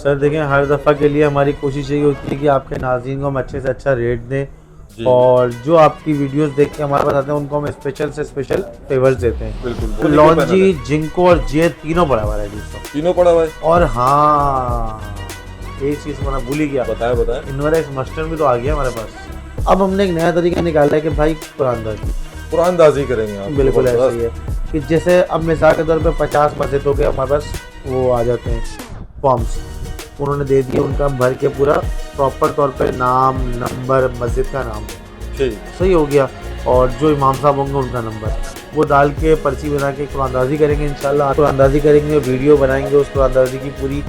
Sir देखें, हर दफ़ा के लिए हमारी कोशिश यही होती है कि आपके नाज़रीन को हम अच्छे से अच्छा रेट दें और जो आपकी वीडियोस देख के हमारे पास आते हैं उनको हम स्पेशल से स्पेशल फेवर्स देते हैं। बिल्कुल। तो लॉन्जी, जिंको और जे तीनों पड़ा हुआ है दोस्तों, तीनों पड़ा हुआ है। और हाँ, एक चीज़ मैंने भूल ही गया, बताया इनवरेक्स मस्टर्ड भी तो आ गया हमारे पास। अब हमने एक नया तरीका निकाला है कि भाई कुरानदाजी करेंगे आप। बिल्कुल ऐसा ही है कि जैसे अब मिसाल के तौर पे 50 मस्जिदों के हमारे पास वो आ जाते हैं फॉर्म्स, उन्होंने दे दिए, उनका हम भर के पूरा प्रॉपर तौर पे नाम, नंबर, मस्जिद का नाम, ठीक, सही हो गया, और जो इमाम साहब होंगे उनका नंबर, वो डाल के पर्ची बना के कुरानदाजी करेंगे। इंशाल्लाह कुरानदाजी करेंगे, वीडियो बनाएंगे उस कुरानदाजी की पूरी,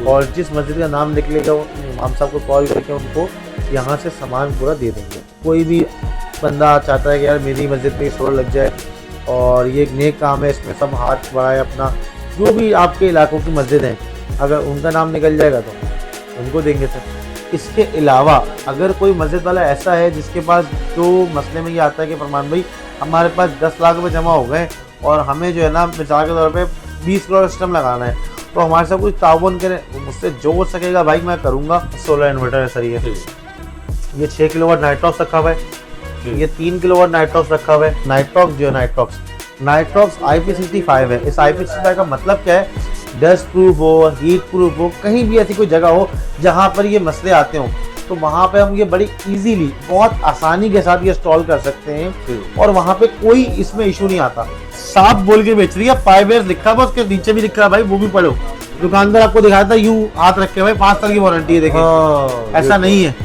और जिस मस्जिद का नाम निकलेगा इमाम साहब को कॉल करके उनको यहाँ से सामान पूरा दे देंगे। कोई भी बंदा चाहता है कि यार मेरी मस्जिद पे शोर लग जाए और ये एक नेक काम है, इसमें सब हाथ बढ़ाए अपना, जो भी आपके इलाकों की मस्जिद हैं अगर उनका नाम निकल जाएगा तो उनको देंगे सर। इसके अलावा अगर कोई मस्जिद वाला ऐसा है जिसके पास जो मसले में ये आता है कि फरमान भाई हमारे पास 10 लाख रुपये जमा हो गए और हमें जो है ना मिसाल के तौर पे 20 करोड़ सिस्टम लगाना है, तो हमारे साथ कुछ ताउन करें, मुझसे जो हो सकेगा भाई मैं करूँगा। सोलर इन्वर्टर है सर, ये 6 किलोवाट नाइट्रॉक्स रखा हुआ है, ये 3 किलोवाट नाइट्रॉक्स रखा हुआ है। नाइट्रॉक्स जो है नाइट्रॉक्स IP65 है। इस IP65 का मतलब क्या है, डस्ट प्रूफ हो, हीट प्रूफ हो, कहीं भी ऐसी कोई जगह हो जहाँ पर ये मसले आते हो तो वहाँ पे हम ये बड़ी इजीली, बहुत आसानी के साथ ये इंस्टॉल कर सकते हैं और वहाँ पे कोई इसमें इशू नहीं आता। साफ बोल के बेच रही है, 5 years लिखा है, उसके नीचे भी लिखा है भाई, वो भी पढ़ो। दुकानदार आपको दिखाया था यूं हाथ रखे हुए, 5 साल की वारंटी है, देखिए ऐसा नहीं है,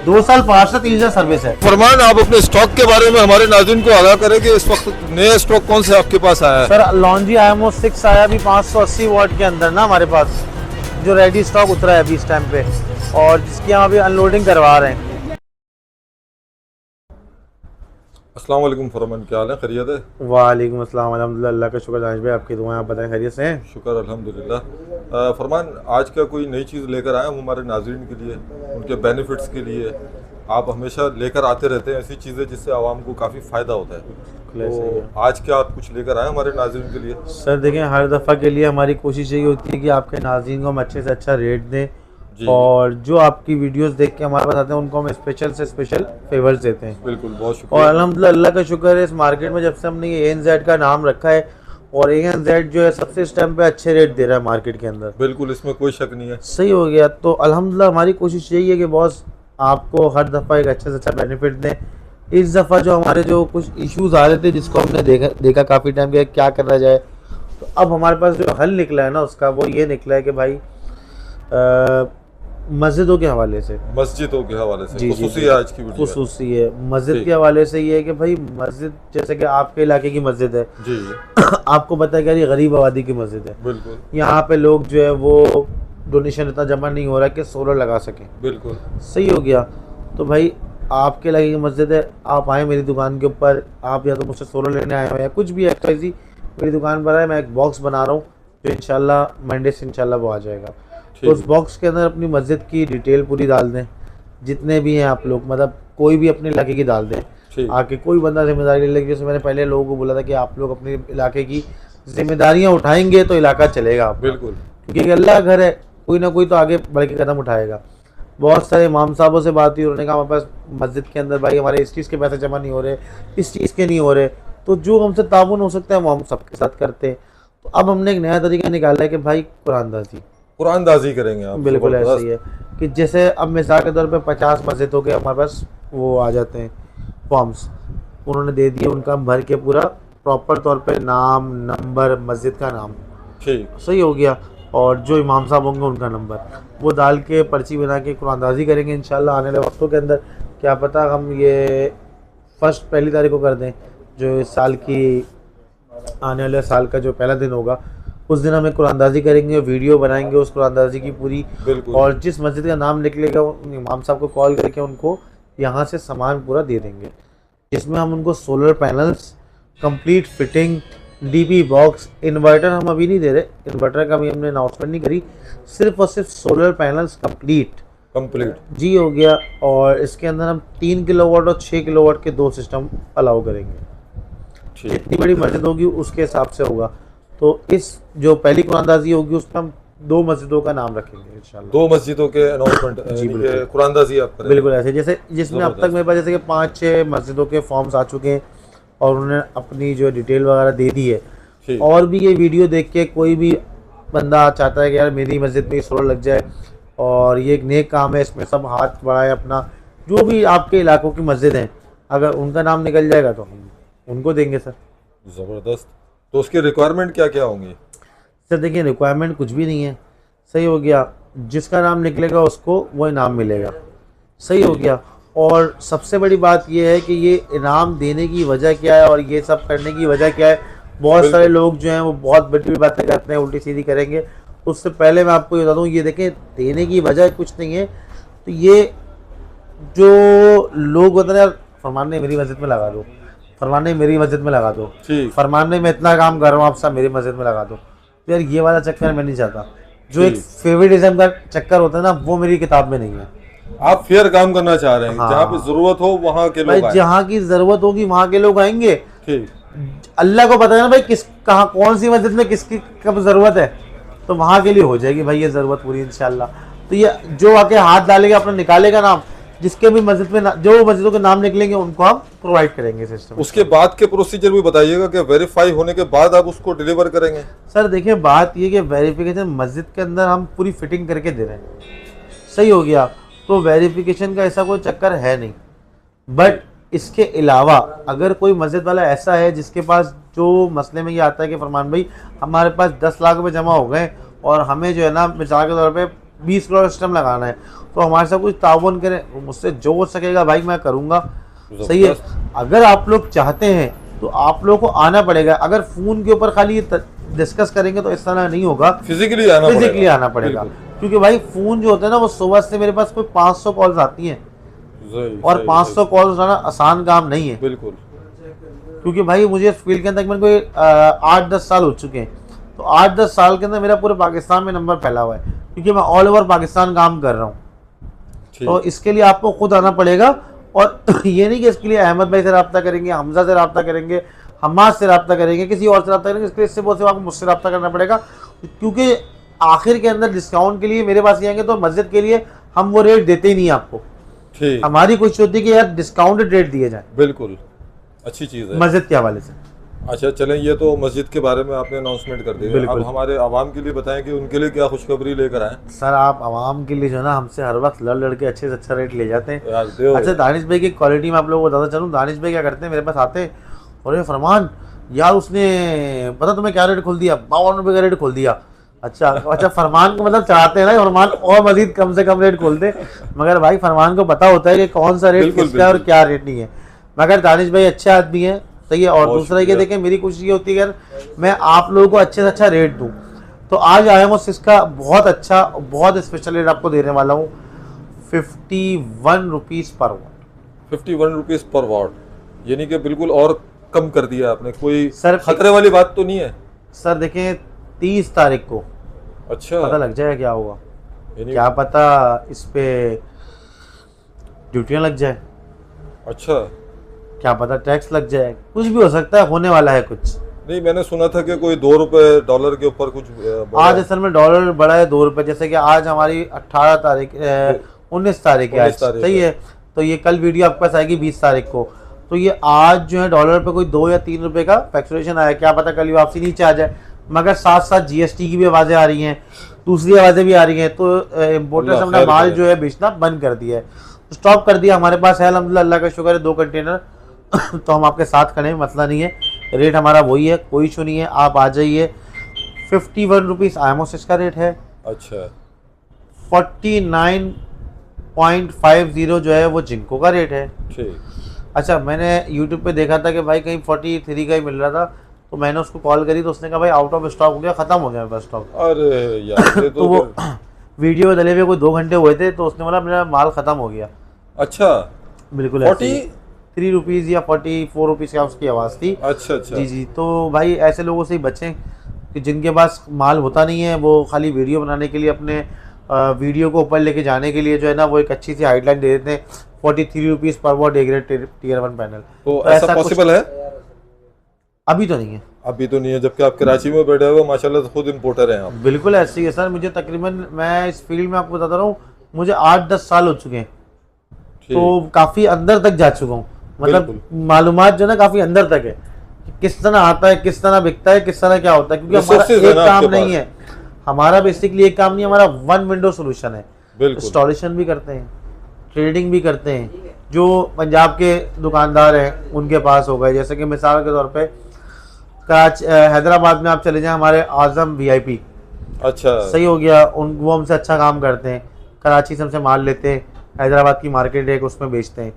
2 साल 5 सर्विस है। फरमान, आप अपने स्टॉक के बारे में हमारे नाज़रीन को आगाह करें कि इस वक्त नया स्टॉक कौन से आपके पास आया है? सर लॉन्जी IMO 6 आया अभी 580 वाट के अंदर ना हमारे पास, जो रेडी स्टॉक उतरा है अभी इस टाइम पे, और जिसकी हम अभी अनलोडिंग करवा रहे हैं। अस्सलाम वालेकुम फरमान, क्या हाल है, खैरियत है? वालेकुम अस्सलाम, अल्हम्दुलिल्लाह, अल्लाह का शुक्र, दानिश भाई आपकी दुआएं, आप बताएं खैरियत से हैं? शुक्र अल्हम्दुलिल्लाह। फरमान, आज का कोई नई चीज़ लेकर आए हम हमारे नाज़रीन के लिए, उनके बेनिफिट्स के लिए। आप हमेशा लेकर आते रहते हैं ऐसी चीज़ें जिससे आवाम को काफ़ी फ़ायदा होता है, तो आज क्या आप कुछ लेकर आए हमारे नाज़रीन के लिए? सर देखें, हर दफ़ा के लिए हमारी कोशिश यही होती है कि आपके नाज़रीन को हम अच्छे से अच्छा रेट दें और जो आपकी वीडियोस देख के हमारे पास आते हैं उनको हम स्पेशल से स्पेशल फेवर्स देते हैं। बिल्कुल, बहुत शुक्रिया। और अल्हम्दुलिल्लाह, अल्लाह का शुक्र है, इस मार्केट में जब से हमने ये ANZ का नाम रखा है, और ANZ जो है सबसे इस टाइम पे अच्छे रेट दे रहा है मार्केट के अंदर। बिल्कुल, इसमें कोई शक नहीं है। सही हो गया, तो अल्हम्दुलिल्लाह हमारी कोशिश यही है कि बॉस आपको हर दफ़ा एक अच्छे से अच्छा बेनिफिट दें। इस दफ़ा जो हमारे जो कुछ इश्यूज आ रहे थे जिसको हमने देखा काफ़ी टाइम के क्या करा जाए, तो अब हमारे पास जो हल निकला है ना उसका, वो ये निकला है कि भाई मस्जिदों के हवाले से खुसूसी है आज की वीडियो, खुसूसी है मस्जिद के हवाले से। ये है कि भाई मस्जिद जैसे कि आपके इलाके की मस्जिद है जी आपको पता है कि ये गरीब आबादी की मस्जिद है, बिल्कुल, यहाँ पे लोग जो है वो डोनेशन इतना जमा नहीं हो रहा कि सोलर लगा सकें, बिल्कुल, सही हो गया। तो भाई आपके इलाके की मस्जिद है, आप आए मेरी दुकान के ऊपर, आप या तो मुझसे सोलर लेने आए हो या कुछ भी XYZ, मेरी दुकान पर आए, मैं एक बॉक्स बना रहा हूँ जो इंशाल्लाह मंडे से इंशाल्लाह वो आ जाएगा। तो उस बॉक्स के अंदर अपनी मस्जिद की डिटेल पूरी डाल दें, जितने भी हैं आप लोग, मतलब कोई भी अपने इलाके की डाल दें, आके कोई बंदा जिम्मेदारी ले, जैसे मैंने पहले लोगों को बोला था कि आप लोग अपने इलाके की जिम्मेदारियाँ उठाएंगे तो इलाका चलेगा, बिल्कुल, क्योंकि अल्लाह घर है, कोई ना कोई तो आगे बढ़ के कदम उठाएगा। बहुत सारे इमाम साहबों से बात हुई, उन्होंने कहा हमारे पास मस्जिद के अंदर भाई हमारे इस चीज़ के पैसे जमा नहीं हो रहे, इस चीज़ के नहीं हो रहे, तो जो हमसे ताउन हो सकता है वो हम सबके साथ करते हैं। तो अब हमने एक नया तरीका निकाला है कि भाई कुरानदाजी करेंगे आप। बिल्कुल ऐसा ही है कि जैसे अब मिसाल के तौर पे 50 मस्जिदों के हमारे पास वो आ जाते हैं फॉर्म्स, उन्होंने दे दिए, उनका हम भर के पूरा प्रॉपर तौर पे नाम, नंबर, मस्जिद का नाम, ठीक, सही हो गया, और जो इमाम साहब होंगे उनका नंबर, वो डाल के पर्ची बना के कुरानदाजी करेंगे। इंशाल्लाह आने वाले वक्तों के अंदर क्या पता हम ये पहली तारीख को कर दें, जो इस साल की आने वाले साल का जो पहला दिन होगा उस दिन हमें कुरानदाजी करेंगे, वीडियो बनाएंगे उस कुरानदाजी की पूरी, और जिस मस्जिद का नाम निकलेगा इमाम साहब को कॉल करके उनको यहाँ से सामान पूरा दे देंगे, जिसमें हम उनको solar panels, complete fitting, DP box, inverter हम अभी नहीं दे रहे, इन्वर्टर का भी हमने अनाउंसमेंट नहीं करी, सिर्फ और सिर्फ सोलर पैनल्स कंप्लीट जी हो गया। और इसके अंदर हम 3 किलोवाट और 6 किलोवाट के 2 सिस्टम अलाउ करेंगे, जितनी बड़ी मस्जिद होगी उसके हिसाब से होगा। तो इस जो पहली कुरानदाजी होगी उसमें हम 2 मस्जिदों का नाम रखेंगे इंशाल्लाह। 2 मस्जिदों के अनाउंसमेंट कुरानदाजी आप करेंगे? बिल्कुल ऐसे, जैसे जिसमें अब तक मेरे पास जैसे कि 5-6 मस्जिदों के फॉर्म्स आ चुके हैं और उन्होंने अपनी जो डिटेल वगैरह दे दी है। ठीक। और भी ये वीडियो देख के कोई भी बंदा चाहता है कि यार मेरी मस्जिद में सोलर लग जाए और ये एक नेक काम है, इसमें सब हाथ बढ़ाए अपना, जो भी आपके इलाकों की मस्जिद हैं, अगर उनका नाम निकल जाएगा तो हम उनको देंगे सर। ज़बरदस्त। तो उसकी रिक्वायरमेंट क्या क्या होंगी? सर देखिए, रिक्वायरमेंट कुछ भी नहीं है, सही हो गया, जिसका नाम निकलेगा उसको वो इनाम मिलेगा, सही हो गया। और सबसे बड़ी बात ये है कि ये इनाम देने की वजह क्या है और ये सब करने की वजह क्या है। बहुत सारे लोग जो हैं वो बहुत बड़ी बातें करते हैं, उल्टी सीधी करेंगे। उससे पहले मैं आपको ये बता दूँ, ये देखें, देने की वजह कुछ नहीं है। तो ये जो लोग होते हैं, फरमान ने मेरी मस्जिद में लगा दो, फरमान ने मेरी मस्जिद में लगा दो, फरमान ने मैं इतना काम कर रहा हूँ, आप सब मेरी मस्जिद में लगा दो, तो यार ये वाला चक्कर मैं नहीं चाहता। जो एक फेवरेटिज्म का चक्कर होता है ना, वो मेरी किताब में नहीं है। आप फेयर काम करना चाह रहे हैं। हाँ। जहाँ पे जरूरत हो वहाँ के लोग, जहाँ की जरूरत होगी वहाँ के लोग आएंगे। ठीक। अल्लाह को पता है ना भाई किस कहाँ कौन सी मस्जिद में किसकी कब जरूरत है, तो वहाँ के लिए हो जाएगी भाई ये जरूरत पूरी इंशाल्लाह। तो ये जो आके हाथ डालेगा, अपना निकालेगा नाम, जिसके भी मस्जिद में जो मस्जिदों के नाम निकलेंगे उनको हम प्रोवाइड करेंगे सिस्टम। उसके बाद के प्रोसीजर भी बताइएगा कि वेरीफाई होने के बाद आप उसको डिलीवर करेंगे? सर देखिए, बात ये कि वेरिफिकेशन मस्जिद के अंदर हम पूरी फिटिंग करके दे रहे हैं, सही हो गया, तो वेरिफिकेशन का ऐसा कोई चक्कर है नहीं। बट इसके अलावा अगर कोई मस्जिद वाला ऐसा है जिसके पास जो मसले में ये आता है कि फरमान भाई हमारे पास 10 लाख रुपए जमा हो गए और हमें जो है ना मिसाल के तौर पे 20 करोड़ सिस्टम लगाना है, तो हमारे साथ कुछ ताउन करें, मुझसे जो हो सकेगा भाई मैं करूँगा, सही है। अगर आप लोग चाहते हैं तो आप लोगों को आना पड़ेगा। अगर फ़ोन के ऊपर खाली डिस्कस करेंगे तो इस तरह नहीं होगा, फिजिकली आना पड़ेगा। क्योंकि भाई फ़ोन जो होता है ना, वो सुबह से मेरे पास कोई 500 कॉल्स आती हैं और 500 कॉल्स उठाना आसान काम नहीं है। बिल्कुल। क्योंकि भाई मुझे इस फील्ड के अंदर तकरीबन कोई 8-10 साल हो चुके हैं, तो 8-10 साल के अंदर मेरा पूरे पाकिस्तान में नंबर फैला हुआ है, क्योंकि मैं ऑल ओवर पाकिस्तान काम कर रहा हूँ। तो इसके लिए आपको खुद आना पड़ेगा। और ये नहीं कि इसके लिए अहमद भाई से रब्ता करेंगे, हमजा से रब्ता करेंगे, हमाद से रब्ता करेंगे, किसी और से रब्ता करेंगे, इसके लिए इससे बहुत से आपको मुझसे रब्ता करना पड़ेगा। क्योंकि आखिर के अंदर डिस्काउंट के लिए मेरे पास आएंगे तो मस्जिद के लिए हम वो रेट देते ही नहीं आपको। ठीक। हमारी कोशिश होती है कि यार डिस्काउंटेड रेट दिए जाए। बिल्कुल, अच्छी चीज़ है मस्जिद के हवाले से। अच्छा चलें, ये तो मस्जिद के बारे में आपने अनाउंसमेंट कर दी। अब हमारे आवाम के लिए बताएं कि उनके लिए क्या खुशखबरी लेकर आए। सर आप आवाम के लिए जो है ना, हमसे हर वक्त लड़ के अच्छे से अच्छा रेट ले जाते हैं। अच्छा, दानिश भाई की क्वालिटी में आप लोगों को बताता चलूँ, दानिश भाई क्या करते हैं, मेरे पास आते हैं और ये फरमान यार उसने पता तुम्हें क्या रेट खोल दिया, 52 रुपये का रेट खोल दिया। अच्छा फरमान को मतलब चाहते हैं ना फरमान और मजीद कम से कम रेट खोल दे, मगर भाई फरमान को पता होता है कि कौन सा रेट किसका है और क्या रेट नहीं है। मगर दानिश भाई अच्छे आदमी है, सही है। और दूसरा ये देखें, मेरी कोशिश ये होती है कि मैं आप लोगों को अच्छे से अच्छा रेट दूं। तो आज IMOS इसका बहुत अच्छा, बहुत स्पेशल रेट आपको देने वाला हूँ, 51 रुपीज़ पर वाट। 51 रुपीज़ पर वाट, यानी कि बिल्कुल और कम कर दिया आपने। कोई सर खतरे वाली बात तो नहीं है? सर देखें 30 तारीख को अच्छा पता लग जाएगा क्या होगा, क्या पता इस पे ड्यूटियाँ लग जाए, अच्छा क्या पता टैक्स लग जाए, कुछ भी हो सकता है, होने वाला है कुछ। नहीं, मैंने सुना था कि कोई 2 रुपए डॉलर के ऊपर कुछ आज असल में डॉलर बढ़ा है 2 रुपए। जैसे कि आज हमारी 18 तारीख 19 तारीख है आज, सही है। तो ये कल वीडियो आपके पास आएगी 20 तारीख को। तो ये आज जो है डॉलर पे कोई 2 या 3 रुपए का फ्लक्चुएशन आया, क्या पता कल वापसी नीचे आ जाए। मगर साथ साथ GST की भी आवाज़ें आ रही हैं, दूसरी आवाज़ें भी आ रही हैं। तो इम्पोर्टर्स अपना माल जो है बेचना बंद कर दिया है, स्टॉप कर दिया। हमारे पास है अल्हम्दुलिल्लाह, अल्लाह का शुक्र है, 2 कंटेनर तो हम आपके साथ खड़े हैं, मसला नहीं है। रेट हमारा वही है, कोई इशू नहीं है, आप आ जाइए। 51 रुपीज़ IMOS का रेट है। अच्छा 49.50 जो है वो जिंको का रेट है। ठीक। अच्छा, मैंने YouTube पे देखा था कि भाई कहीं 43 का ही मिल रहा था, तो मैंने उसको कॉल करी तो उसने कहा भाई आउट ऑफ स्टॉक हो गया, ख़त्म हो गया मेरे पास स्टॉक। अरे यार ये तो वो वीडियो में डले हुए कोई 2 घंटे हुए थे, तो उसने बोला मेरा माल ख़त्म हो गया। अच्छा बिल्कुल 43 रुपीज़ या 44 रुपीज़ का उसकी आवाज़ थी। अच्छा जी। तो भाई ऐसे लोगों से ही बचें कि जिनके पास माल होता नहीं है, वो खाली वीडियो बनाने के लिए, अपने वीडियो को ऊपर लेके जाने के लिए जो है ना, वो एक अच्छी सी हाइडलाइन दे देते हैं 43 रुपीज़ पर what A grade Tier 1 panel. तो ऐसा पॉसिबल है? अभी तो नहीं है। अभी तो नहीं है, जबकि आप कराची में बैठे हुए माशाल्लाह से खुद इंपोर्टर हैं आप। बिल्कुल ऐसे ही है सर, मुझे तकरीबन, मैं इस फील्ड में आपको बताता रहा हूँ, मुझे 8-10 साल हो चुके हैं, तो काफ़ी अंदर तक जा चुका हूँ। मतलब मालूमात जो ना काफ़ी अंदर तक है, किस तरह आता है, किस तरह बिकता है, किस तरह क्या होता है, क्योंकि हमारा एक काम नहीं है, हमारा बेसिकली एक काम नहीं, हमारा वन विंडो सोल्यूशन है। इंस्टॉलेशन भी करते हैं, ट्रेडिंग भी करते हैं। जो पंजाब के दुकानदार हैं उनके पास हो गए, जैसे कि मिसाल के तौर पे कराची हैदराबाद में आप चले जाएं, हमारे आजम VIP, अच्छा सही हो गया, वो हमसे अच्छा काम करते हैं। कराची से हमसे माल लेते हैं, हैदराबाद की मार्केट है उसमें बेचते हैं।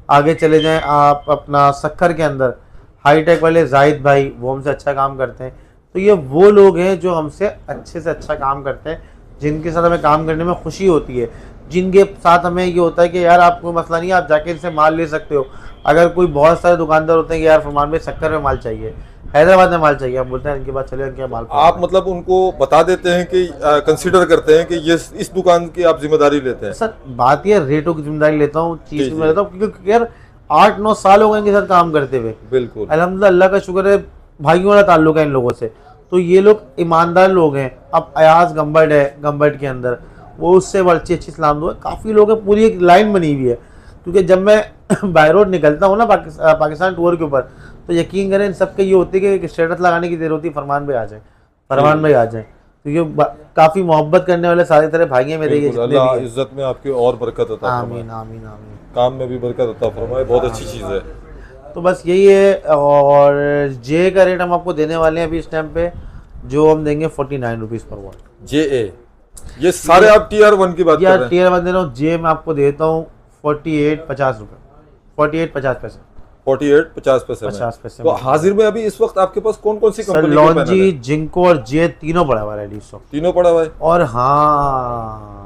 आगे चले जाएं आप अपना सक्खर के अंदर हाईटेक वाले जाहिद भाई, वो हमसे अच्छा काम करते हैं। तो ये वो लोग हैं जो हमसे अच्छे से अच्छा काम करते हैं, जिनके साथ हमें काम करने में खुशी होती है, जिनके साथ हमें ये होता है कि यार आपको मसला नहीं है, आप जाके इनसे माल ले सकते हो। अगर कोई बहुत सारे दुकानदार होते हैं कि यार फरमान भाई सक्खर में माल चाहिए, हैदराबाद में माल चाहिए, हम बोलते हैं इनके पास चले, इनके माल। आप मतलब उनको बता देते हैं कि कंसीडर करते हैं कि ये इस दुकान की आप जिम्मेदारी लेते हैं? सर बात ये रेटों की जिम्मेदारी लेता हूँ, चीज़ की लेता हूँ, क्योंकि यार 8-9 साल हो गए इनके साथ काम करते हुए। बिल्कुल अल्हम्दुलिल्लाह, अल्लाह का शुक्र है, भाइयों वाला ताल्लुक है इन लोगों से। तो ये लोग ईमानदार लोग हैं। अब अयाज गंबट है, गंबट के अंदर वो उससे अच्छी सलाम दुआ, काफ़ी लोग हैं, पूरी एक लाइन बनी हुई है। क्योंकि जब मैं बाय रोड निकलता हूँ ना पाकिस्तान टूर के ऊपर, तो यकीन करें इन सबके ये होती है कि स्टेटस लगाने की देर होती है, फरमान भाई आ जाए, फरमान भाई आ जाए। तो ये काफ़ी मोहब्बत करने वाले सारे तरह भाई हैं मेरे। ये अल्लाह इज्जत में आपकी और बरकत अता फरमाए। आमीन आमीन आमीन। काम में भी बरकत अता फरमाए, बहुत अच्छी चीज़ है। तो बस यही है। और जे का रेट हम आपको देने वाले हैं अभी इस टाइम पे, जो हम देंगे 49 रुपीज़ पर वॉट। JA, ये सारे आप TR1 की बात कर रहे हैं? TR1 दे रहा हूँ। जे मैं आपको देता हूँ 48-50 रुपये, 48-50 पैसे। 48-50 पैसे। 50 पैसे। तो हाजिर में अभी इस वक्त आपके पास कौन कौन सी कंपनी के लॉन्जी, जिंको और जे तीनों पड़ा हुआ है, तीनों पड़ा हुआ है। और हाँ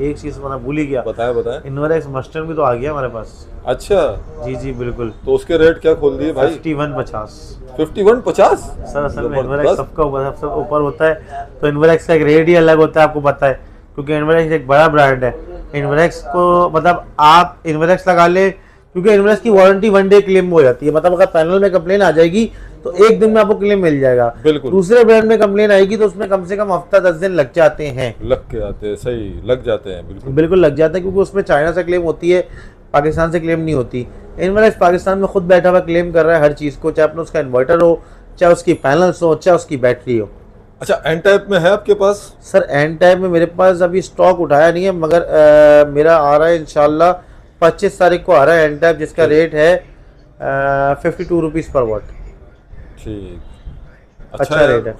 एक चीज मैंने भूल ही गया, बताया इन्वरेक्स मस्टर्ड भी तो आ गया हमारे पास। अच्छा जी बिल्कुल। तो उसके रेट क्या खोल दिए भाई? 51-50। 51-50 सर असल में इन्वरेक्स सबका ऊपर होता है, तो इन्वरेक्स का एक रेट ही अलग होता है, आपको पता है, क्योंकि इन्वरेक्स एक बड़ा ब्रांड है। इन्वरेक्स को मतलब आप इन्वरेक्स लगा ले, क्योंकि इन्वरेक्स की वारंटी 1 डे क्लेम हो जाती है। मतलब अगर पैनल में कंप्लेन आ जाएगी तो 1 दिन में आपको क्लेम मिल जाएगा। बिल्कुल। दूसरे ब्रांड में कंप्लेन आएगी तो उसमें कम से कम हफ्ता 10 दिन लग जाते हैं। सही लग जाते हैं। बिल्कुल लग जाते हैं, क्योंकि उसमें चाइना से क्लेम होती है, पाकिस्तान से क्लेम नहीं होती। इन्वरेक्स पाकिस्तान में खुद बैठा हुआ क्लेम कर रहा है हर चीज़ को, चाहे अपना उसका इन्वर्टर हो, चाहे उसकी पैनल्स हो, चाहे उसकी बैटरी हो। अच्छा एन टाइप में है आपके पास? सर एन टाइप में मेरे पास अभी स्टॉक उठाया नहीं है, मगर मेरा आ रहा है इंशाल्लाह 25 तारीख को आ रहा है एन टाइप, जिसका रेट है 52 रुपीज़ पर वॉट। ठीक, अच्छा रेट है।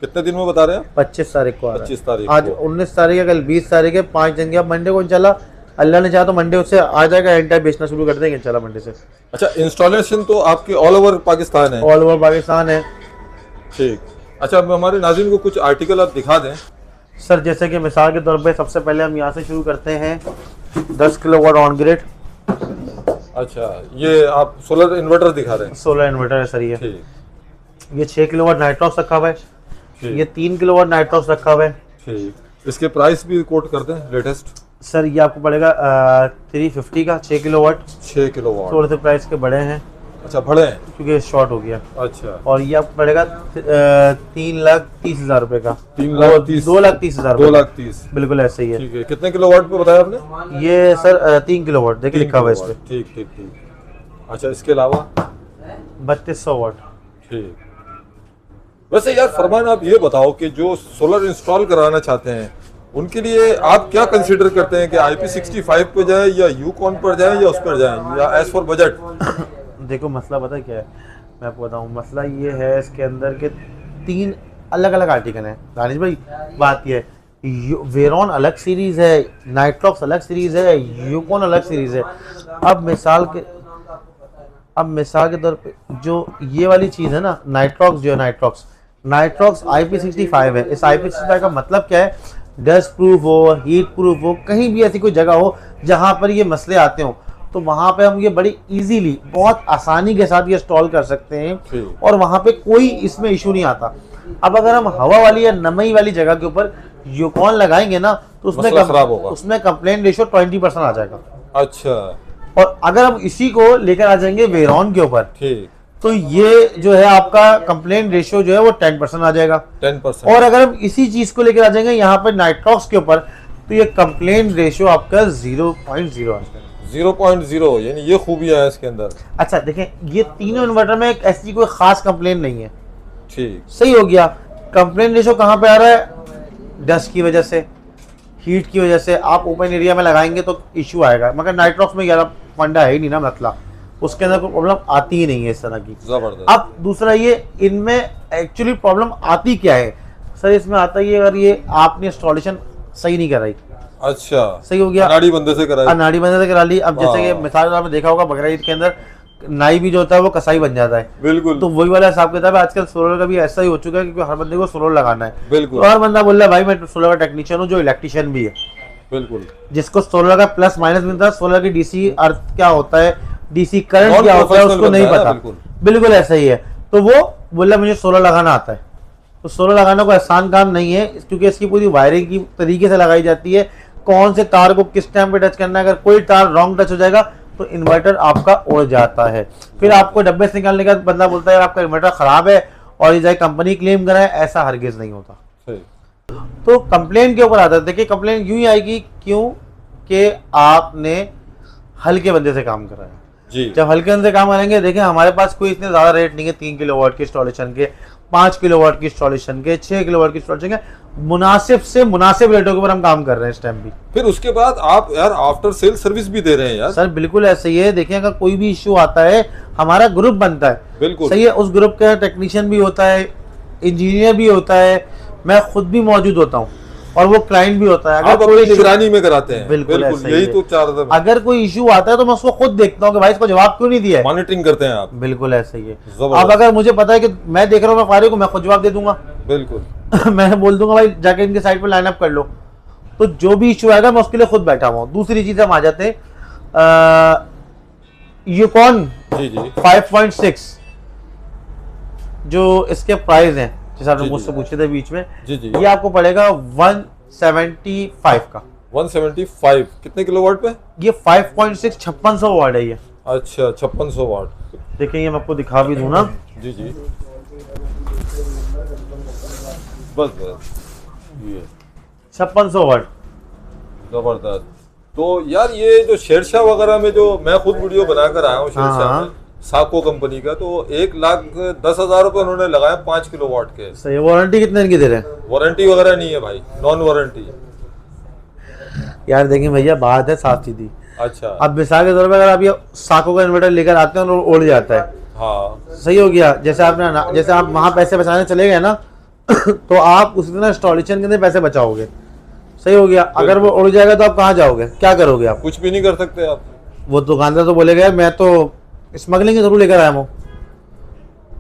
कितने दिन में बता रहे हैं? 25 तारीख को आ रहा है। 25 तारीख, आज 19 तारीख है, कल 20 तारीख है, 5 दिन के। अब मंडे को इंशाल्लाह अल्लाह ने चाहा तो मंडे उससे आ जाएगा, एन टाइप बेचना शुरू कर देंगे इंशाल्लाह मंडे से। अच्छा इंस्टॉलेशन तो आपकी ऑल ओवर पाकिस्तान है? ऑल ओवर पाकिस्तान है। ठीक। अच्छा अब हमारे नाज़रीन को कुछ आर्टिकल आप दिखा दें। सर जैसे कि मिसाल के तौर पे सबसे पहले हम यहाँ से शुरू करते हैं 10 किलोवाट ऑन ग्रिड। अच्छा ये आप सोलर इन्वर्टर दिखा रहे हैं? सोलर इन्वर्टर है सर ये। ठीक। ये 6 किलोवाट नाइट्रॉक्स रखा हुआ है, ये 3 किलोवाट नाइट्रॉक्स रखा हुआ है। ठीक। इसके प्राइस भी कोट कर दें लेटेस्ट। सर ये आपको पड़ेगा 350 का 6 किलोवाट। 6 किलोवाट थोड़े से प्राइस के बड़े हैं। अच्छा बड़े हैं क्योंकि शॉर्ट हो गया। अच्छा। और ये आपको पड़ेगा 3,30,000 रुपए का। 2,30,000। 2,30,000 बिल्कुल ऐसे ही है। ठीक है। कितने किलोवाट पे बताया आपने? ये सर 3 किलोवाट देखिए लिखा हुआ है इस पे। ठीक ठीक ठीक। अच्छा इसके अलावा 3200 वाट। ठीक। वैसे यार फरमान आप ये बताओ कि जो सोलर इंस्टॉल कराना चाहते हैं उनके लिए आप क्या कंसीडर करते हैं कि IP65 पे जाए या यूकॉन पर जाए या उस पर जाए या एज फॉर बजट? देखो मसला पता है क्या है, मैं आपको बताऊँ। मसला ये है इसके अंदर के 3 अलग अलग आर्टिकल हैं दानिश भाई। बात ये है वेरॉन अलग सीरीज़ है, नाइट्रॉक्स अलग सीरीज़ है, यूकॉन अलग सीरीज़ है। अब मिसाल के तौर पे जो ये वाली चीज़ है ना, नाइट्रॉक्स जो है, नाइट्रॉक्स IP65 है। इस IP65 का मतलब क्या है, डस्ट प्रूफ हो, हीट प्रूफ हो, कहीं भी ऐसी कोई जगह हो जहाँ पर ये मसले आते हो तो वहाँ पे हम ये बड़ी इजीली बहुत आसानी के साथ ये इंस्टॉल कर सकते हैं और वहाँ पे कोई इसमें इशू नहीं आता। अब अगर हम हवा वाली या नमी वाली जगह के ऊपर यूकॉन लगाएंगे ना तो उसमें कंप्लेन रेशियो 20% आ जाएगा। अच्छा। और अगर हम इसी को लेकर आ जाएंगे वेरॉन के ऊपर तो ये जो है आपका कंप्लेन रेशियो जो है वो 10% आ जाएगा। 10%। और अगर हम इसी चीज को लेकर आ जाएंगे यहाँ पर नाइट्रॉक्स के ऊपर, तो ये कंप्लेन रेशियो आपका 0.0 आ जाएगा। 0.0 यानी ये खूबियां है इसके अंदर। अच्छा देखें, ये तीनों इन्वर्टर में ऐसी कोई खास कंप्लेन नहीं है। ठीक, सही हो गया। कंप्लेन रेशियो कहाँ पे आ रहा है? डस्ट की वजह से, हीट की वजह से। आप ओपन एरिया में लगाएंगे तो इश्यू आएगा, मगर नाइट्रॉक्स में यार फंडा है ही नहीं ना, मतलब उसके अंदर कोई प्रॉब्लम आती ही नहीं है इस तरह की। जबरदस्त। अब दूसरा ये, इनमें एक्चुअली प्रॉब्लम आती क्या है सर? इसमें आता ही है अगर ये आपने इंस्टॉलेशन सही नहीं कराई। अच्छा, सही हो गया। अनाड़ी बंदे से कराई। अनाड़ी बंदे से करा ली। अब जैसे कि मिसाल आपने देखा होगा बकरा ईद के अंदर नाई भी जो होता है वो कसाई बन जाता है। बिल्कुल। तो वही वाला हिसाब किताब है। आजकल सोलर का भी ऐसा ही हो चुका है क्योंकि हर बंदे को सोलर लगाना है। बिल्कुल। तो हर बंदा बोल रहा है भाई मैं सोलर का टेक्नीशियन हूँ, जो इलेक्ट्रिशियन भी है। बिल्कुल। जिसको सोलर का प्लस माइनस मिलता है, सोलर की डीसी अर्थ क्या होता है, डीसी करंट क्या होता है, उसको नहीं पता। बिल्कुल ऐसा ही है। तो वो बोला मुझे सोलर लगाना आता है। तो सोलर लगाना कोई आसान काम नहीं है, क्योंकि इसकी पूरी वायरिंग की तरीके से लगाई जाती है। कौन से तार को किस टाइम पे टच करना है, अगर कोई तार रॉन्ग टच हो जाएगा तो इन्वर्टर आपका उड़ जाता है। फिर आपको डब्बे से निकालने का बंदा बोलता है यार आपका इन्वर्टर खराब है और ये जाए कंपनी क्लेम कराए। ऐसा हरगिज नहीं होता। तो कंप्लेन के ऊपर आता है। देखिए कंप्लेन यूं ही आएगी, क्यों कि आपने हल्के बंदे से काम कराया जी। जब हल्के बंदे से काम करेंगे, देखिए हमारे पास कोई इतने ज्यादा रेट नहीं है 3 किलोवाट की इंस्टॉलेशन के, 5 किलोवाट की इंस्टॉलेशन के, 6 किलोवाट की इंस्टॉलेशन के। मुनासिब से मुनासिब रेटों के ऊपर हम काम कर रहे हैं इस टाइम भी। फिर उसके बाद आप यार आफ्टर सेल सर्विस भी दे रहे हैं यार। सर बिल्कुल ऐसे ही है। देखिए अगर कोई भी इश्यू आता है, हमारा ग्रुप बनता है। बिल्कुल सही है। उस ग्रुप का टेक्नीशियन भी होता है, इंजीनियर भी होता है, मैं खुद भी मौजूद होता हूँ और वो क्लाइंट भी होता है। अगर कोई निगरानी में कराते हैं। बिल्कुल यही तो चार अगर कोई इश्यू आता है तो मैं उसको खुद देखता हूँ कि भाई इसको जवाब क्यों नहीं दिया है। मॉनिटरिंग करते हैं आप। बिल्कुल ऐसा ही है। अब अगर मुझे पता है कि मैं देख रहा हूँ मैं फारिग हूँ, मैं खुद जवाब दे दूंगा। बिल्कुल। मैं बोल दूंगा भाई जाके इनके साइड पे लाइन अप कर लो। तो जो भी इश्यू आएगा मैं उसके लिए खुद बैठा हुआ हूँ। दूसरी चीज हम आ जाते हैं यूकॉन जी जी 5.6 जो इसके प्राइस हैं, जैसे आपने मुझसे पूछे थे बीच में। जी जी। ये आपको पड़ेगा 175 का। 175 कितने किलोवाट पे? ये 5.6 5600 वाट है ये। अच्छा 5600 वाट। देखिए ये मैं आपको दिखा भी दूं ना। जी जी बस ये 5600 वाट। जबरदस्त। तो यार ये जो शेरशाह वगैरह में जो मैं खुद वीडियो बनाकर आया हूँ शेरशाह में, साको कंपनी का, तो 1,10,000 रुपए उन्होंने लगाए 5 किलोवाट के। सही। वारंटी कितने दिन की दे रहे हैं? वारंटी वगैरह नहीं है भाई, नॉन वारंटी। यार देखिए भैया बात है साफ सीधी। अच्छा। अब मिसाल के तौर पर अगर आप ये साको का इन्वर्टर लेकर आते हैं और उड़ जाता है, हाँ सही हो गया। जैसे आप वहां पैसे बचाने चले गए ना तो आप उसी तरह इंस्टॉलेशन के अंदर पैसे बचाओगे। सही हो गया। अगर वो उड़ जाएगा तो आप कहाँ जाओगे, क्या करोगे आप? कुछ भी नहीं कर सकते आप। वो दुकानदार तो बोलेगा मैं तो स्मगलिंग के थ्रू लेकर आया हूँ,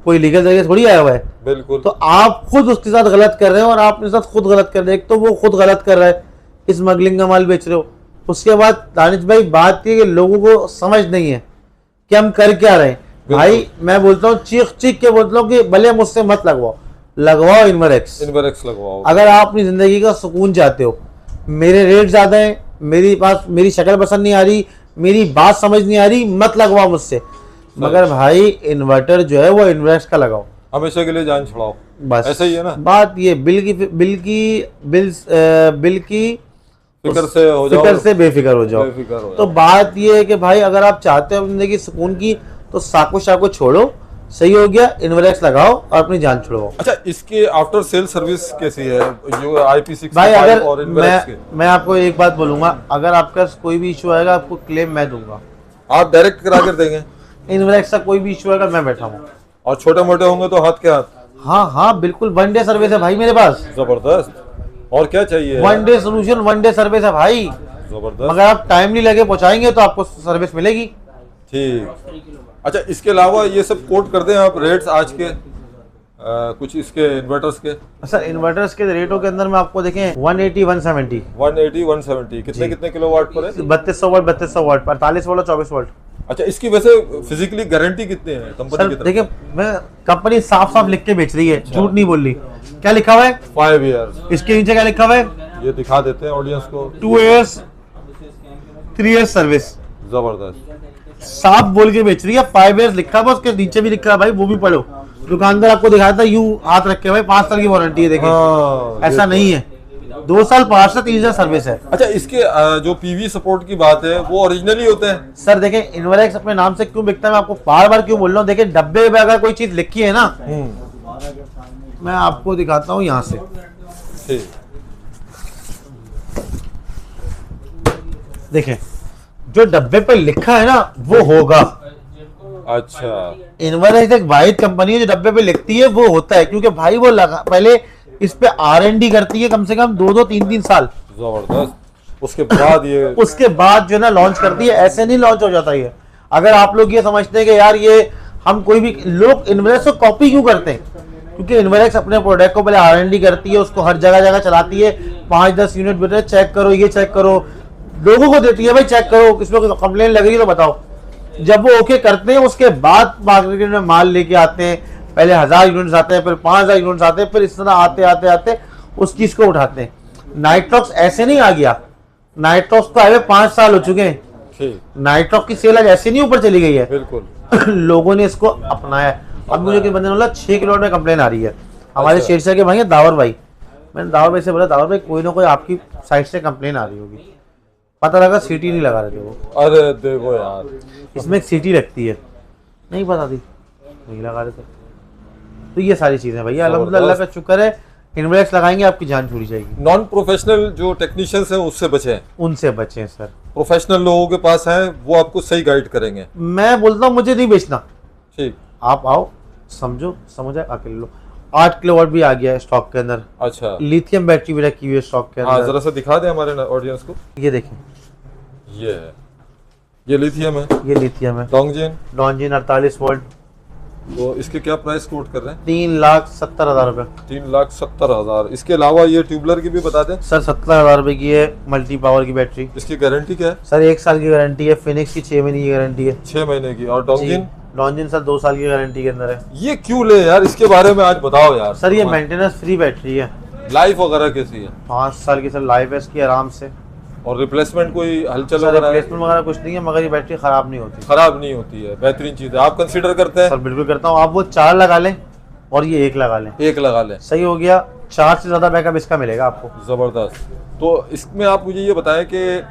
कोई लीगल तरीके थोड़ी आया हुआ है। बिल्कुल। तो आप खुद उसके साथ गलत कर रहे हैं और आप अपने साथ खुद गलत कर रहे हैं। एक तो वो खुद गलत कर रहा है, स्मगलिंग का माल बेच रहे हो। उसके बाद दानिश भाई बात ये कि लोगों को समझ नहीं है कि हम कर क्या रहे हैं। भाई मैं बोलता हूँ चीख चीख के बोलता हूँ कि भले मुझसे मत लगवाओ इन्वरेक्स लगवाओ। अगर आप अपनी जिंदगी का सुकून चाहते हो। मेरे रेट ज्यादा है, मेरी शक्ल पसंद नहीं आ रही, मेरी बात समझ नहीं आ रही, मत लगवाओ मुझसे। मगर भाई इन्वर्टर जो है वो इन्वेस्ट का लगाओ, हमेशा के लिए जान छुड़ाओ। बस ऐसा ही है ना बात। ये बिल की फिक्र से हो जाओ, फिक्र से बेफिक्र हो जाओ। तो बात ये है कि भाई अगर आप चाहते हो जिंदगी सुकून की तो साको छोड़ो। सही हो गया, इन्वर्टर लगाओ और अपनी जान छुड़वाओ। अच्छा इसके आफ्टर सेल सर्विस कैसी है जो IP65 भाई? अगर और इन्वर्टर मैं आपको एक बात बोलूंगा, अगर आपका कोई भी इशू आएगा आपको क्लेम मैं दूंगा। आप डायरेक्ट करा कर देंगे? इन्वर्टर का कोई भी इशू आएगा मैं बैठा हूँ। और छोटे मोटे होंगे तो हाथ के हाथ। हाँ बिल्कुल, 1 डे सर्विस है भाई मेरे पास। जबरदस्त। और क्या चाहिए? 1 डे सोल्यूशन, 1 डे सर्विस है भाई। जबरदस्त। अगर आप टाइमली लगे पहुंचाएंगे तो आपको सर्विस मिलेगी। ठीक। अच्छा इसके अलावा ये सब कोट कर दें आप रेट्स आज के कुछ इसके इन्वर्टर्स के। सर इन्वर्टर्स के रेटों के अंदर मैं आपको देखें 180 170 कितने किलोवाट पर है? 3200 वाट 48 वाट 24 वाट। अच्छा इसकी वैसे फिजिकली गारंटी कितने है कंपनी की तरफ? देखिए मैं कंपनी साफ लिख के बेच रही है, झूठ नहीं बोल रही। क्या लिखा हुआ है? 5 ईयर्स। इसके नीचे क्या लिखा हुआ है? ये दिखा देते हैं ऑडियंस को। 2 ईयर्स 3 ईयर्स सर्विस। जबरदस्त। साफ बोल के बेच रही है, 5 years लिखा है, उसके नीचे भी लिखा है भाई, वो भी पढ़ो। दुकानदार आपको दिखाया था यूं हाथ रख के, भाई 5 साल की वारंटी है, देखिए ऐसा नहीं है, 2 साल 5 से 3 साल सर्विस है। अच्छा, इसके जो पीवी सपोर्ट की बात है वो ओरिजिनली होते हैं सर देखें, इनवरएक्स अपने नाम से क्यों बिकता है, मैं आपको बार बार क्यों बोल रहा हूँ। देखें डब्बे में अगर कोई चीज लिखी है ना, मैं आपको दिखाता हूँ यहाँ से, ठीक, देखें जो डब्बे पे लिखा है ना वो होगा। अच्छा, इनवरएक्स एक वाहिद कंपनी है जो डब्बे पे लिखती है वो होता है, क्योंकि भाई वो लगा पहले इस पे R&D करती है कम से कम 2-2 3-3 साल, जबरदस्त। उसके बाद ये उसके बाद जो है ना लॉन्च करती है, ऐसे नहीं लॉन्च हो जाता है। अगर आप लोग ये समझते हैं कि यार ये हम कोई भी लोग इनवरएक्स को कॉपी क्यों करते हैं, क्योंकि इनवरएक्स अपने प्रोडक्ट को पहले R&D करती है, उसको हर जगह जगह चलाती है, 5-10 यूनिट बेटे चेक करो, ये चेक करो, लोगों को देती है भाई चेक करो, किसी को कंप्लेन लग रही है तो बताओ। जब वो ओके करते हैं उसके बाद मार्केट में माल लेके आते हैं, पहले 1000 यूनिट्स आते हैं, फिर 5000 यूनिट्स आते हैं, फिर इस तरह आते आते आते उस चीज को उठाते हैं। नाइट्रॉक्स ऐसे नहीं आ गया, नाइट्रॉक्स को आए 5 साल हो चुके हैं, नाइट्रॉक्स की सेल आज ऐसे नहीं ऊपर चली गई है, बिल्कुल लोगों ने इसको अपनाया। अब मुझे किसी बंदे ने बोला 6 किलो में कंप्लेन आ रही है, हमारे शेरशाह के भाई है दावर भाई, मैंने दावर भाई से बोला दावर भाई कोई ना कोई आपकी साइड से कंप्लेन आ रही होगी, पता लगा सीटी नहीं लगा रहे थे वो। अरे देखो यार, इसमें एक सीटी लगती है, नहीं पता थी, नहीं लगा रहे थे। तो ये सारी चीजें भैया अल्हम्दुलिल्लाह, अल्लाह का शुक्र है, इनवरएक्स लगाएंगे आपकी जान छूटी जाएगी। नॉन प्रोफेशनल जो टेक्नीशियंस हैं उससे बचें, उनसे बचें सर, प्रोफेशनल लोगों के पास हैं वो आपको सही गाइड करेंगे। मैं बोलता हूँ मुझे नहीं बेचना, ठीक, आप आओ समझो, समझ आए आके ले लो। 8 किलोवाट भी आ गया है स्टॉक के अंदर, अच्छा, लिथियम बैटरी भी रखी हुई है स्टॉक के हाँ अंदर। जरा सा दिखा दें हमारे ऑडियंस को। ये देखें, ये है, ये लिथियम है, ये लिथियम है, लॉन्गजिन, लॉन्जिन 48 वोल्ट, तो इसके क्या प्राइस कोट कर रहे हैं? 3,70,000 रुपए। 3,70,000। इसके अलावा ये ट्यूबलर की भी बता दें। सर 17,000 रुपए की है मल्टी पावर की बैटरी। इसकी गारंटी क्या है? सर 1 साल की गारंटी है, फिनिक्स की 6 महीने की गारंटी है। 6 महीने की। और लॉन्गजिन? लॉन्जिन सर 2 साल की गारंटी के अंदर है। ये क्यों ले यार, इसके बारे में आज बताओ यार। सर ये मेंटेनेंस फ्री बैटरी है। लाइफ वगैरह कैसी है? 5 साल की सर लाइफ है इसकी आराम से। और रिप्लेसमेंट कोई हलचल सर वगैरह? रिप्लेसमेंट वगैरह कुछ नहीं है, मगर ये बैटरी खराब नहीं होती। खराब नहीं होती है, बेहतरीन चीज है। आप कंसीडर करते हैं? सर बिल्कुल करता हूँ। आप वो 4 लगा लें और ये 1 लगा लें, 1 लगा लें, सही हो गया। 4 से ज्यादा बैकअप इसका मिलेगा आपको। जबरदस्त। तो इसमें आप मुझे ये बताएं कि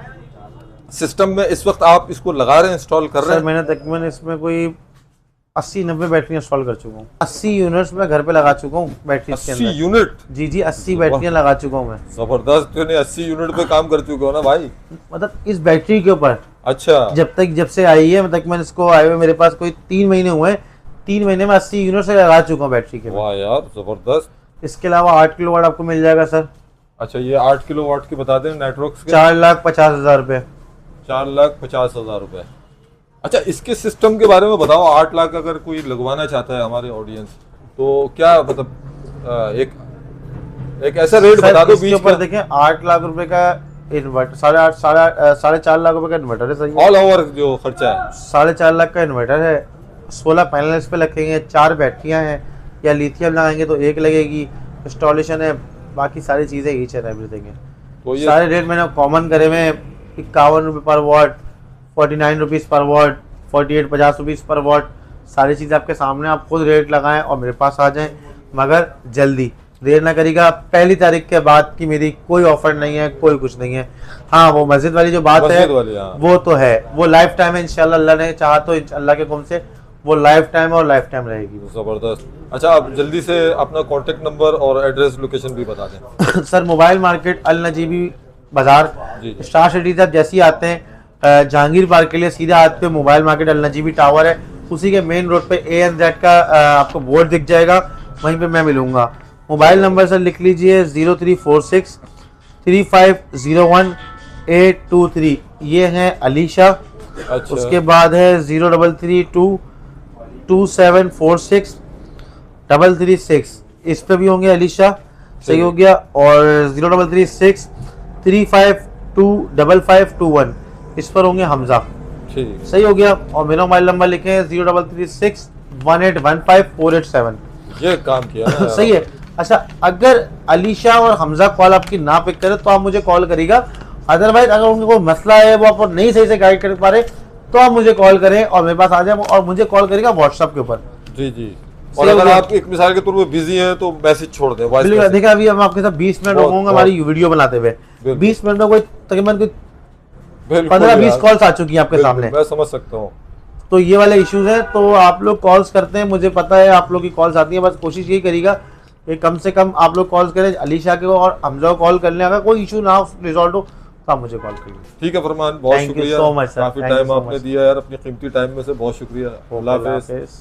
सिस्टम में इस वक्त आप इसको लगा रहे हैं, इंस्टॉल कर रहे सर हैं? मैंने तकरीबन इसमें कोई 80-90 बैटरी इंस्टॉल कर चुका हूँ। 80 यूनिट्स मैं घर पे लगा चुका हूँ बैटरी के 80 अंदर। यूनिट? जी जी 80 बैटरियां लगा चुका हूँ मैं। जबरदस्त। तो 80 यूनिट पे काम कर चुके हो ना भाई? मतलब इस बैटरी के ऊपर अच्छा। जब से आई है, मतलब मैंने इसको आए हुए मेरे पास कोई 3 महीने हुए हैं, 3 महीने में 80 यूनिट से लगा चुका हूँ बैटरी के। वाह यार जबरदस्त। इसके अलावा 8 किलोवाट आपको मिल जाएगा सर। अच्छा, ये 8 किलोवाट की बता दें नेटवर्क्स के? 4,50,000 रुपए। 4,50,000 रुपए। अच्छा, इसके सिस्टम के बारे में बताओ। 8 लाख अगर कोई लगवाना चाहता है हमारे ऑडियंस, तो क्या मतलब एक ऐसा रेट बता दो बीच ऊपर देखें। 8 लाख रुपए का इन्वर्टर, 4.5 लाख रुपए का इन्वर्टर है सर। ऑल ओवर जो खर्चा है 4.5 लाख का इन्वर्टर है। 16 पैनल इस पे रखेंगे, 4 बैटरियां हैं, या लिथियम लगाएंगे तो 1 लगेगी, इंस्टॉलेशन है, बाकी सारी चीजें ईच एंड एवरीथिंग है। तो ये सारे रेट मैंने कॉमन करे हुए, 51 रुपये पर वॉट, 49 रुपीज़ पर वॉट, 48 50 रुपीज़ पर वॉट, सारी चीज़ आपके सामने। आप खुद रेट लगाएं और मेरे पास आ जाएं, मगर जल्दी, देर ना करिएगा। 1 तारीख के बाद की मेरी कोई ऑफर नहीं है, कोई कुछ नहीं है। हाँ, वो मस्जिद वाली जो बात है वो तो है, वो लाइफ टाइम है इंशाल्लाह। अल्लाह ने चाहा तो अल्लाह के हुक्म से वो लाइफ टाइम और लाइफ टाइम रहेगी। जबरदस्त। अच्छा, आप जल्दी से अपना कॉन्टेक्ट नंबर और एड्रेस लोकेशन भी बता दें। सर मोबाइल मार्केट अल नजीबी बाजार, स्टार सिटी से आप जैसे ही आते हैं जहांगीर पार्क के लिए सीधा हाथ पे मोबाइल मार्केट अल नजीबी टावर है, उसी के मेन रोड पे ANZ का आपको बोर्ड दिख जाएगा, वहीं पे मैं मिलूंगा। मोबाइल नंबर सर लिख लीजिए 0346 3501 823, ये है अलीशा। अच्छा। उसके बाद है 0332 2746 336, इस पे भी होंगे अलीशा, सही हो गया। और 0336 352 5521, इस पर होंगे हमजा, ठीक, सही हो गया। और मेरा मोबाइल नंबर लिखे 0336 1815 487, ये काम किया ना सही है। अच्छा, अगर अलीशा और हमजा कॉल आपकी ना पिक करे तो आप मुझे कॉल करिएगा, अदरवाइज अगर उनको कोई मसला है, वो आपको नहीं सही से गाइड कर पा रहे, तो आप मुझे कॉल करें और मेरे पास आ जाए, और मुझे कॉल करेगा व्हाट्सएप के ऊपर। जी जी। और अगर आप एक मिसाल के तौर पर बिजी हैं तो मैसेज छोड़ दें, वॉइस मैसेज। देखिए अभी हम आपके साथ 20 मिनट होंगे हमारी वीडियो बनाते हुए, 20 मिनट में कोई तकरीबन कोई 15-20 कॉल्स आ चुकी हैं आपके सामने। मैं समझ सकता हूँ। तो ये वाले इश्यूज हैं, तो आप लोग कॉल्स करते हैं, मुझे पता है आप लोग की कॉल्स आती हैं, बस कोशिश यही करिएगा कि कम से कम आप लोग कॉल्स करें, अलीशा को और हमजा को कॉल कर लें। अगर कोई इशू ना रिजॉल्व हो तो आप मुझे कॉल करिए। ठीक है फरमान, बहुत शुक्रिया, सो मच सर, काफी टाइम आपने दिया यार, अपनी कीमती टाइम में से बहुत शुक्रिया। अल्लाह हाफिज़।